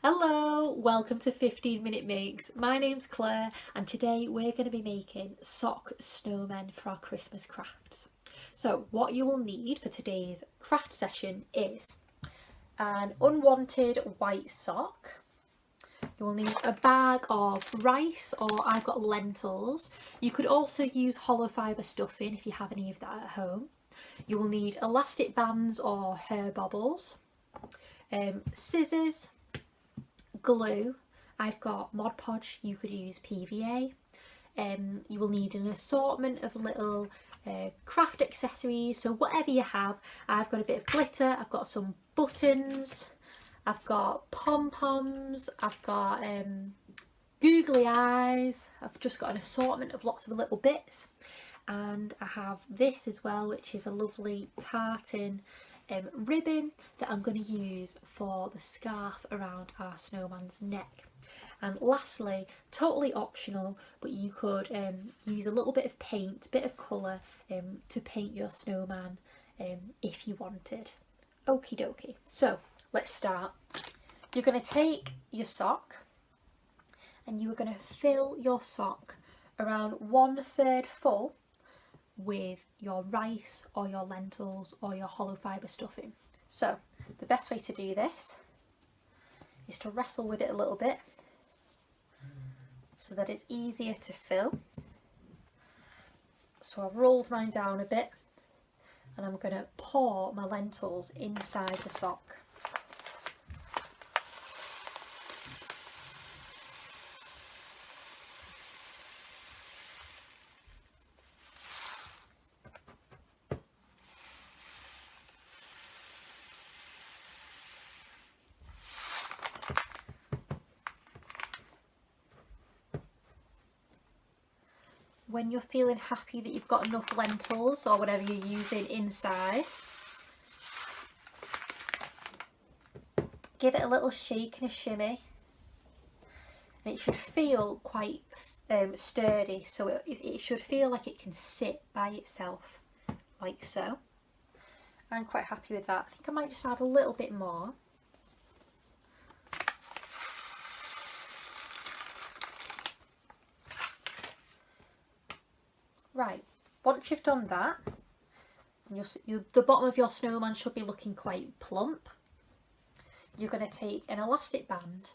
Hello, welcome to 15-Minute Makes. My name's Claire and today we're going to be making sock snowmen for our Christmas crafts. So what you will need for today's craft session is an unwanted white sock. You will need a bag of rice, or I've got lentils. You could also use hollow fibre stuffing if you have any of that at home. You will need elastic bands or hair bobbles, scissors, glue. I've got Mod Podge, you could use PVA. You will need an assortment of little craft accessories, so whatever you have. I've got a bit of glitter, I've got some buttons, I've got pom-poms, I've got googly eyes, I've just got an assortment of lots of little bits, and I have this as well, which is a lovely tartan ribbon that I'm going to use for the scarf around our snowman's neck. And lastly, totally optional, but you could use a little bit of paint, bit of colour to paint your snowman if you wanted. Okie dokie. So let's start. You're going to take your sock and you are going to fill your sock around 1/3 full with your rice or your lentils or your hollow fibre stuffing. So the best way to do this is to wrestle with it a little bit so that it's easier to fill. So I've rolled mine down a bit and I'm going to pour my lentils inside the sock. When you're feeling happy that you've got enough lentils or whatever you're using inside, give it a little shake and a shimmy, and it should feel quite sturdy, so it should feel like it can sit by itself, like so. I'm quite happy with that. I think I might just add a little bit more. Right, once you've done that, the bottom of your snowman should be looking quite plump. You're going to take an elastic band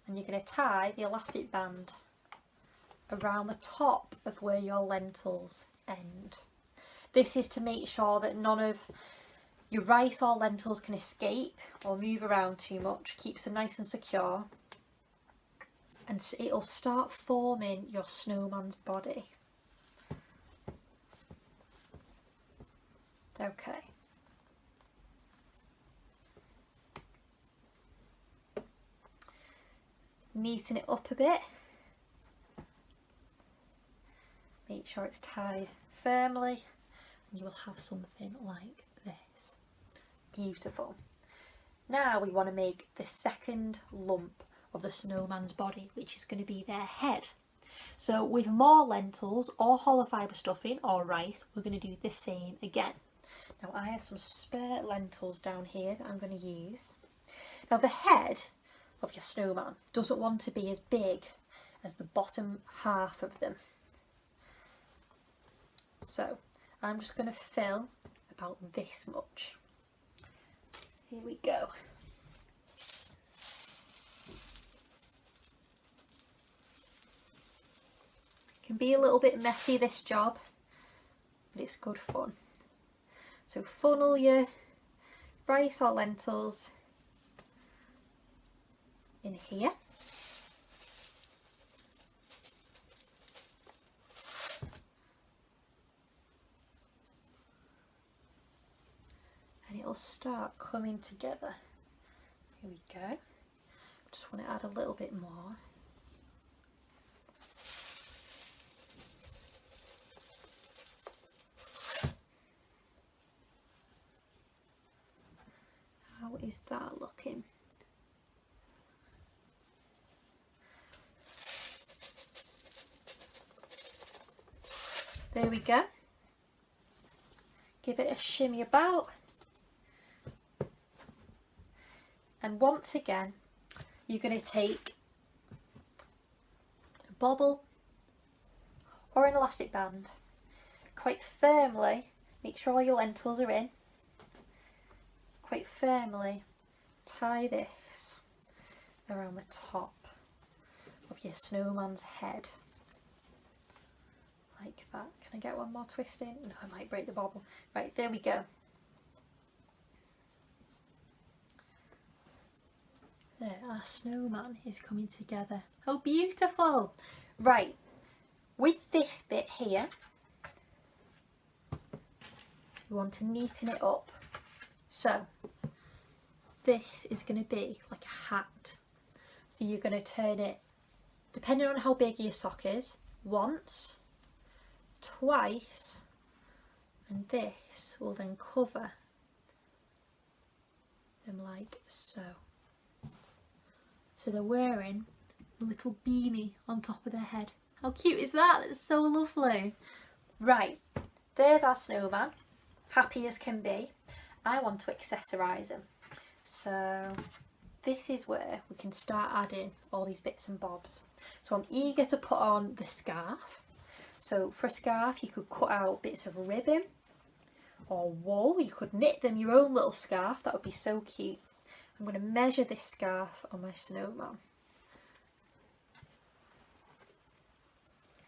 and you're going to tie the elastic band around the top of where your lentils end. This is to make sure that none of your rice or lentils can escape or move around too much. Keeps them nice and secure, and it'll start forming your snowman's body. Okay. Neaten it up a bit. Make sure it's tied firmly and you will have something like this. Beautiful. Now we want to make the second lump of the snowman's body, which is going to be their head. So with more lentils or hollow fibre stuffing or rice, we're going to do the same again. Now I have some spare lentils down here that I'm going to use. Now the head of your snowman doesn't want to be as big as the bottom half of them. So I'm just going to fill about this much. Here we go. It can be a little bit messy, this job, but it's good fun. So funnel your rice or lentils in here. And it'll start coming together. Here we go. Just want to add a little bit more. How is that looking? There we go. Give it a shimmy about. And once again, you're going to take a bobble or an elastic band, quite firmly, make sure all your lentils are in, quite firmly tie this around the top of your snowman's head, like that. Can I get one more twist in? No, I might break the bobble. Right, there we go. There, our snowman is coming together. How beautiful! Right, with this bit here, you want to neaten it up. So, this is going to be like a hat. So you're going to turn it, depending on how big your sock is, once, twice, and this will then cover them like so. So they're wearing a little beanie on top of their head. How cute is that? It's so lovely. Right, there's our snowman, happy as can be. I want to accessorise him. So this is where we can start adding all these bits and bobs. So I'm eager to put on the scarf. So for a scarf you could cut out bits of ribbon or wool. You could knit them your own little scarf. That would be so cute. I'm going to measure this scarf on my snowman.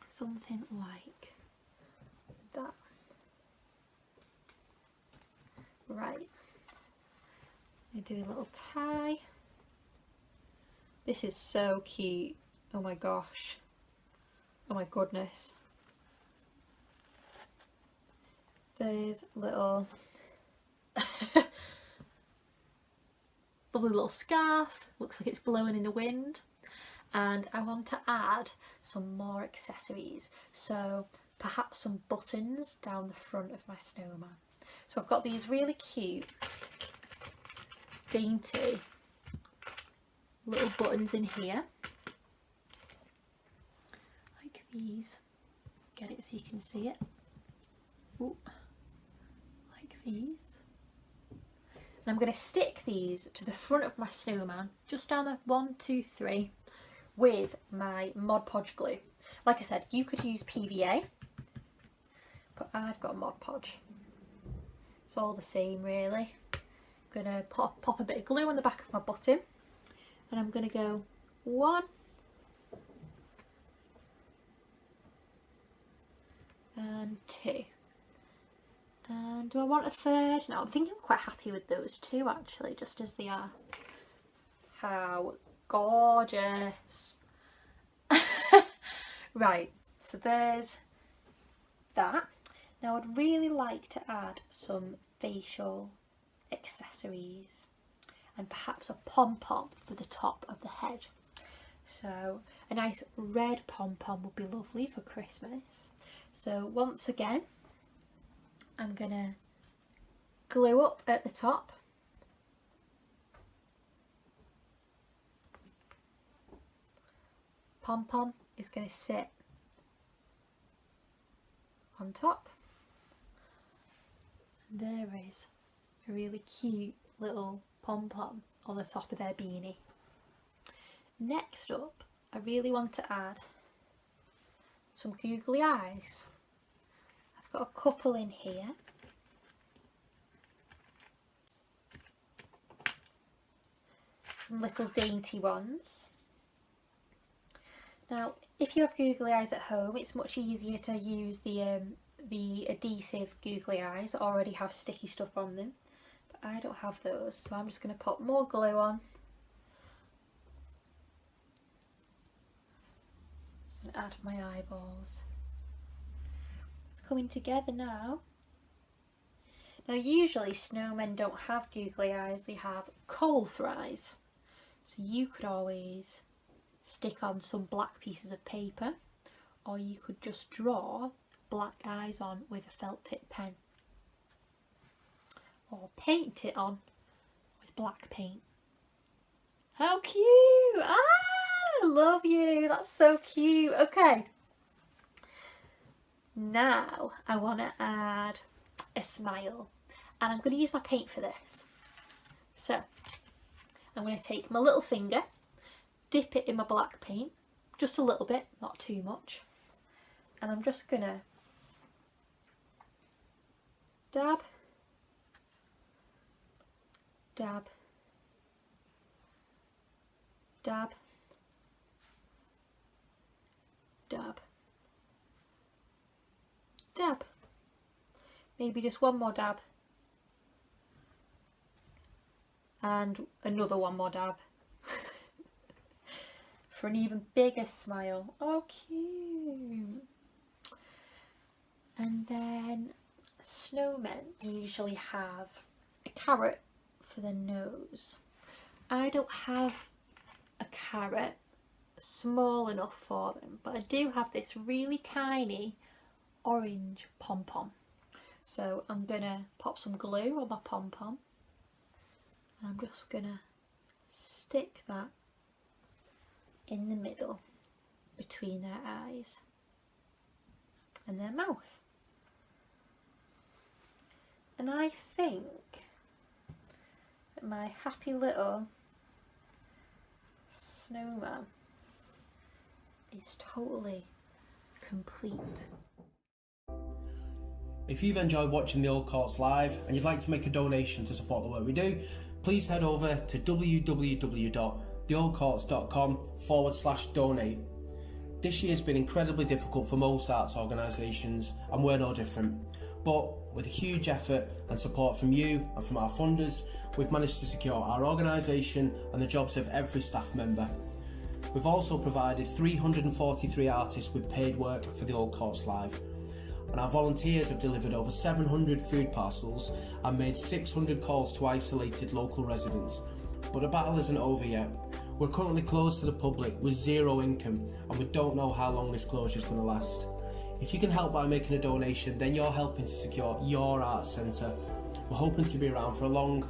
Something like that. Right. I do a little tie. This is so cute. Oh my gosh. Oh my goodness. There's little lovely little scarf, looks like it's blowing in the wind, and I want to add some more accessories, so perhaps some buttons down the front of my snowman. So I've got these really cute, dainty little buttons in here, like these. Get it so you can see it. Ooh. Like these. And I'm going to stick these to the front of my snowman, just down the 1, 2, 3, with my Mod Podge glue. Like I said, you could use PVA, but I've got Mod Podge. It's all the same really. I'm going to pop a bit of glue on the back of my button, and I'm going to go 1, and 2. And do I want a third? No, I think I'm quite happy with those two actually, just as they are. How gorgeous. Right, so there's that. Now I'd really like to add some facial accessories and perhaps a pom-pom for the top of the head. So a nice red pom-pom would be lovely for Christmas. So once again, I'm going to glue up at the top. Pom-pom is going to sit on top. And there is a really cute little pom-pom on the top of their beanie. Next up, I really want to add some googly eyes. I've got a couple in here. Some little dainty ones. Now, if you have googly eyes at home, it's much easier to use the adhesive googly eyes that already have sticky stuff on them. But I don't have those, so I'm just going to put more glue on. And add my eyeballs. It's coming together now. Now usually snowmen don't have googly eyes, they have coal for eyes. So you could always stick on some black pieces of paper, or you could just draw black eyes on with a felt tip pen, or paint it on with black paint. How cute! Ah, I love you, that's so cute. Okay, now I want to add a smile, and I'm going to use my paint for this. So I'm going to take my little finger dip it in my black paint, just a little bit, not too much. And I'm just gonna dab, dab, dab, dab, dab. Maybe just one more dab. And another one more dab. For an even bigger smile. Oh, cute. And then snowmen usually have a carrot for the nose. I don't have a carrot small enough for them, but I do have this really tiny orange pom-pom. So I'm gonna pop some glue on my pom-pom, and I'm just gonna stick that in the middle between their eyes and their mouth. And I think that my happy little snowman is totally complete. If you've enjoyed watching the Old Courts live and you'd like to make a donation to support the work we do, please head over to www.theoldcourts.com/donate. This year has been incredibly difficult for most arts organisations, and we're no different. But with a huge effort and support from you and from our funders, we've managed to secure our organisation and the jobs of every staff member. We've also provided 343 artists with paid work for the Old Courts Live. And our volunteers have delivered over 700 food parcels and made 600 calls to isolated local residents. But the battle isn't over yet. We're currently closed to the public with zero income, and we don't know how long this closure is going to last. If you can help by making a donation, then you're helping to secure your arts centre. We're hoping to be around for a long,